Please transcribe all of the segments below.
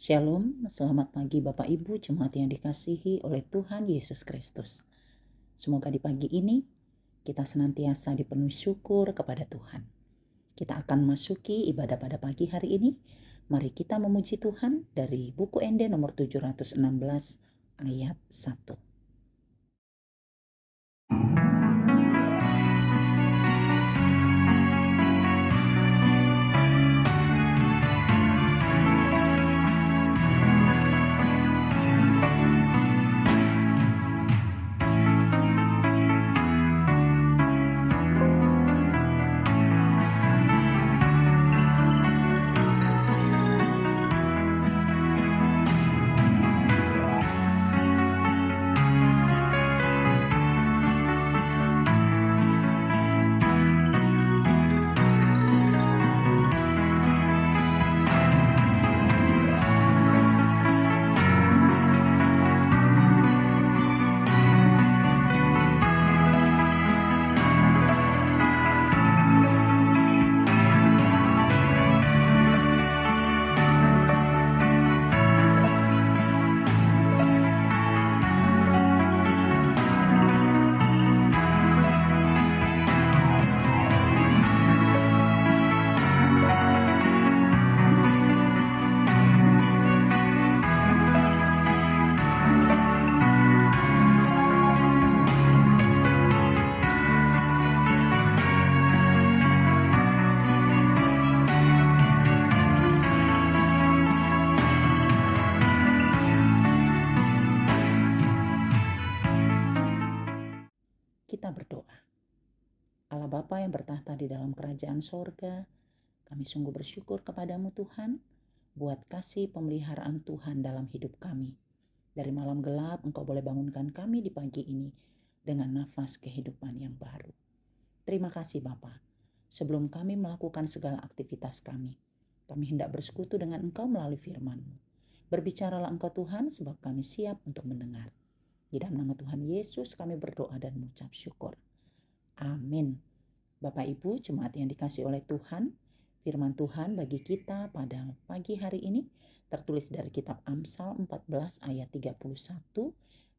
Shalom, selamat pagi Bapak Ibu jemaat yang dikasihi oleh Tuhan Yesus Kristus. Semoga di pagi ini kita senantiasa dipenuhi syukur kepada Tuhan. Kita akan masuki ibadah pada pagi hari ini. Mari kita memuji Tuhan dari buku Ende nomor 716 ayat 1. Kita berdoa. Allah Bapa yang bertahta di dalam kerajaan sorga, kami sungguh bersyukur kepadamu Tuhan, buat kasih pemeliharaan Tuhan dalam hidup kami. Dari malam gelap Engkau boleh bangunkan kami di pagi ini dengan nafas kehidupan yang baru. Terima kasih Bapa. Sebelum kami melakukan segala aktivitas kami hendak bersekutu dengan Engkau melalui firman-Mu. Berbicaralah Engkau Tuhan, sebab kami siap untuk mendengar. Di dalam nama Tuhan Yesus kami berdoa dan mengucap syukur. Amin. Bapak Ibu jemaat yang dikasihi oleh Tuhan, firman Tuhan bagi kita pada pagi hari ini tertulis dari kitab Amsal 14 ayat 31.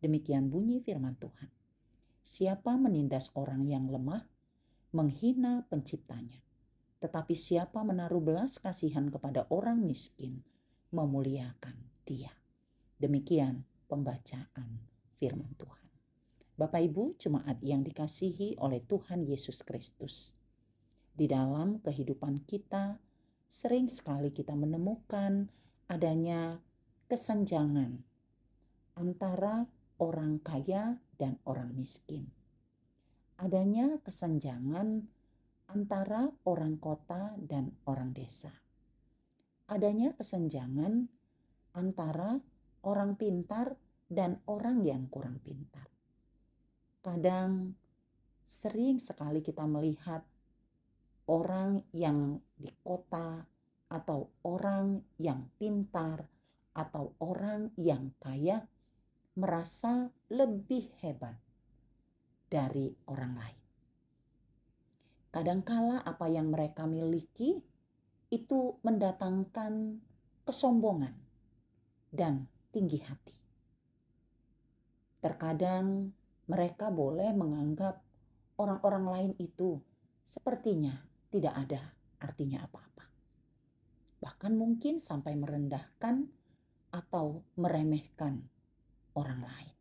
Demikian bunyi firman Tuhan. Siapa menindas orang yang lemah, menghina penciptanya. Tetapi siapa menaruh belas kasihan kepada orang miskin, memuliakan dia. Demikian pembacaan firman Tuhan. Bapak Ibu jemaat yang dikasihi oleh Tuhan Yesus Kristus. Di dalam kehidupan kita, sering sekali kita menemukan adanya kesenjangan antara orang kaya dan orang miskin. Adanya kesenjangan antara orang kota dan orang desa. Adanya kesenjangan antara orang pintar dan orang yang kurang pintar. Kadang sering sekali kita melihat orang yang di kota atau orang yang pintar atau orang yang kaya merasa lebih hebat dari orang lain. Kadangkala apa yang mereka miliki itu mendatangkan kesombongan dan tinggi hati. Terkadang mereka boleh menganggap orang-orang lain itu sepertinya tidak ada artinya apa-apa. Bahkan mungkin sampai merendahkan atau meremehkan orang lain.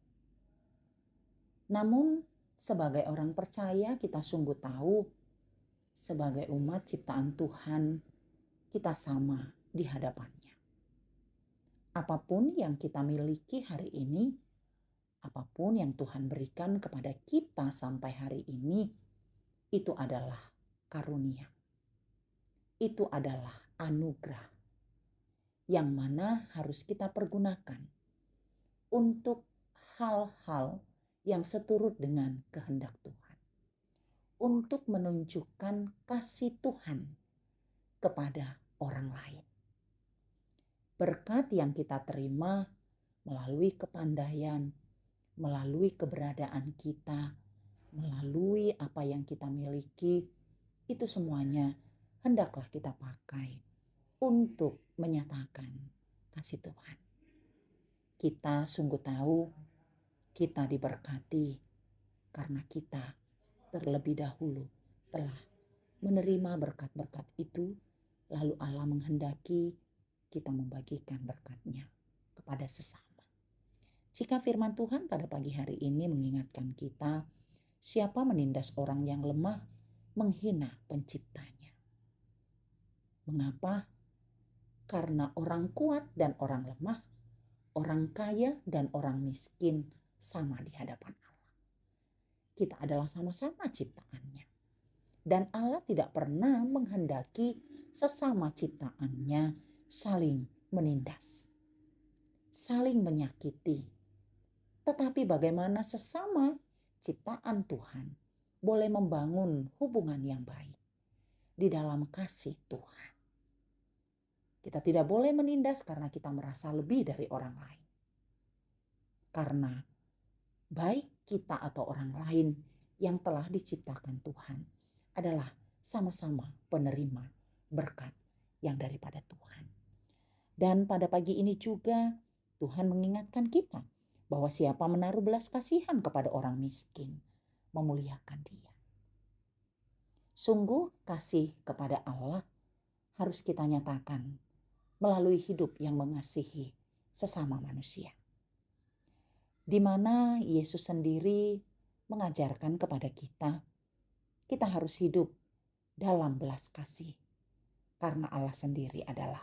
Namun sebagai orang percaya kita sungguh tahu sebagai umat ciptaan Tuhan kita sama di hadapannya. Apapun yang kita miliki hari ini, apapun yang Tuhan berikan kepada kita sampai hari ini, itu adalah karunia. Itu adalah anugerah yang mana harus kita pergunakan untuk hal-hal yang seturut dengan kehendak Tuhan. Untuk menunjukkan kasih Tuhan kepada orang lain. Berkat yang kita terima melalui kepandaian, melalui keberadaan kita, melalui apa yang kita miliki, itu semuanya hendaklah kita pakai untuk menyatakan kasih Tuhan. Kita sungguh tahu kita diberkati karena kita terlebih dahulu telah menerima berkat-berkat itu, lalu Allah menghendaki kita membagikan berkat-Nya kepada sesama. Jika firman Tuhan pada pagi hari ini mengingatkan kita, siapa menindas orang yang lemah, menghina penciptanya. Mengapa? Karena orang kuat dan orang lemah, orang kaya dan orang miskin sama di hadapan Allah. Kita adalah sama-sama ciptaannya. Dan Allah tidak pernah menghendaki sesama ciptaannya saling menindas, saling menyakiti. Tetapi bagaimana sesama ciptaan Tuhan boleh membangun hubungan yang baik di dalam kasih Tuhan. Kita tidak boleh menindas karena kita merasa lebih dari orang lain. Karena baik kita atau orang lain yang telah diciptakan Tuhan adalah sama-sama penerima berkat yang daripada Tuhan. Dan pada pagi ini juga Tuhan mengingatkan kita bahwa siapa menaruh belas kasihan kepada orang miskin, memuliakan dia. Sungguh kasih kepada Allah harus kita nyatakan melalui hidup yang mengasihi sesama manusia. Di mana Yesus sendiri mengajarkan kepada kita harus hidup dalam belas kasih. Karena Allah sendiri adalah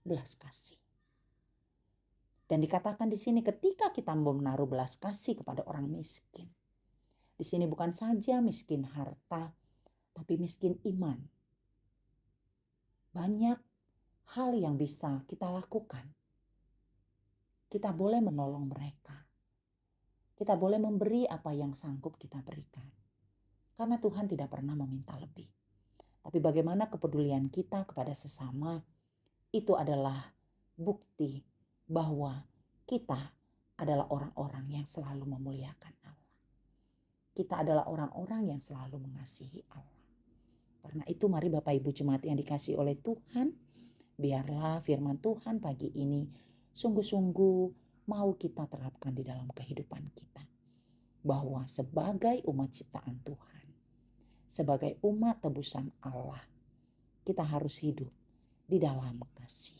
belas kasih. Dan dikatakan di sini ketika kita menaruh belas kasih kepada orang miskin. Di sini bukan saja miskin harta, tapi miskin iman. Banyak hal yang bisa kita lakukan. Kita boleh menolong mereka. Kita boleh memberi apa yang sanggup kita berikan. Karena Tuhan tidak pernah meminta lebih. Tapi bagaimana kepedulian kita kepada sesama, itu adalah bukti bahwa kita adalah orang-orang yang selalu memuliakan Allah. Kita adalah orang-orang yang selalu mengasihi Allah. Karena itu mari Bapak Ibu Jemaat yang dikasihi oleh Tuhan, biarlah firman Tuhan pagi ini sungguh-sungguh mau kita terapkan di dalam kehidupan kita. Bahwa sebagai umat ciptaan Tuhan, sebagai umat tebusan Allah, kita harus hidup di dalam kasih.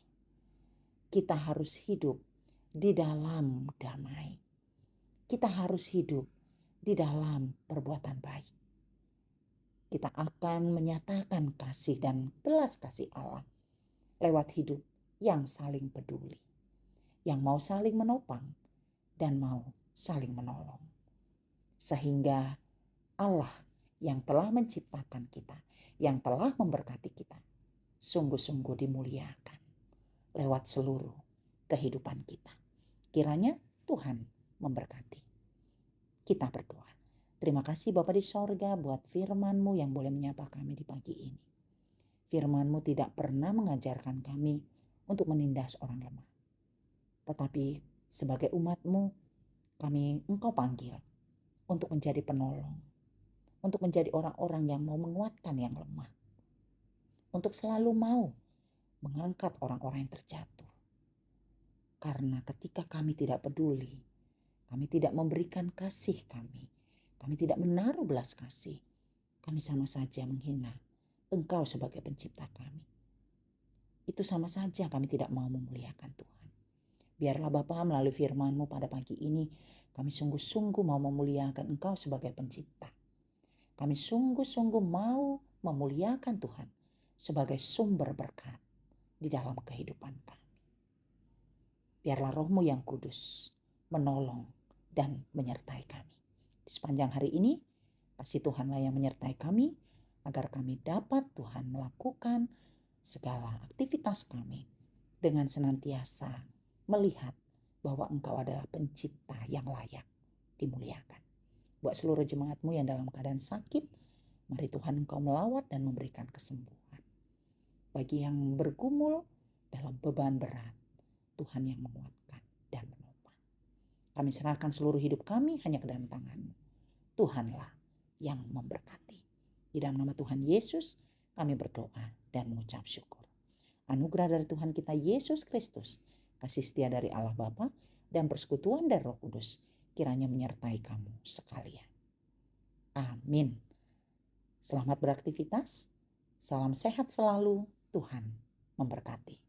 Kita harus hidup di dalam damai. Kita harus hidup di dalam perbuatan baik. Kita akan menyatakan kasih dan belas kasih Allah lewat hidup yang saling peduli, yang mau saling menopang dan mau saling menolong. Sehingga Allah yang telah menciptakan kita, yang telah memberkati kita, sungguh-sungguh dimuliakan lewat seluruh kehidupan kita. Kiranya Tuhan memberkati. Kita berdoa. Terima kasih Bapa di sorga buat firman-Mu yang boleh menyapa kami di pagi ini. Firman-Mu tidak pernah mengajarkan kami untuk menindas orang lemah. Tetapi sebagai umat-Mu, Engkau panggil untuk menjadi penolong. Untuk menjadi orang-orang yang mau menguatkan yang lemah. Untuk selalu mau mengangkat orang-orang yang terjatuh. Karena ketika kami tidak peduli, kami tidak memberikan kasih kami tidak menaruh belas kasih, kami sama saja menghina Engkau sebagai pencipta kami. Itu sama saja kami tidak mau memuliakan Tuhan. Biarlah Bapa melalui firman-Mu pada pagi ini, kami sungguh-sungguh mau memuliakan Engkau sebagai pencipta. Kami sungguh-sungguh mau memuliakan Tuhan sebagai sumber berkat di dalam kehidupan kami. Biarlah Roh-Mu yang kudus menolong dan menyertai kami. Di sepanjang hari ini, kasih Tuhanlah yang menyertai kami, agar kami dapat Tuhan melakukan segala aktivitas kami dengan senantiasa melihat bahwa Engkau adalah pencipta yang layak dimuliakan. Buat seluruh jemaat-Mu yang dalam keadaan sakit, mari Tuhan Engkau melawat dan memberikan kesembuhan. Bagi yang bergumul dalam beban berat, Tuhan yang menguatkan dan menopang. Kami serahkan seluruh hidup kami hanya ke dalam tangan-Mu. Tuhanlah yang memberkati. Di dalam nama Tuhan Yesus kami berdoa dan mengucap syukur. Anugerah dari Tuhan kita Yesus Kristus, kasih setia dari Allah Bapa, dan persekutuan dari Roh Kudus kiranya menyertai kamu sekalian. Amin. Selamat beraktivitas, salam sehat selalu, Tuhan memberkati.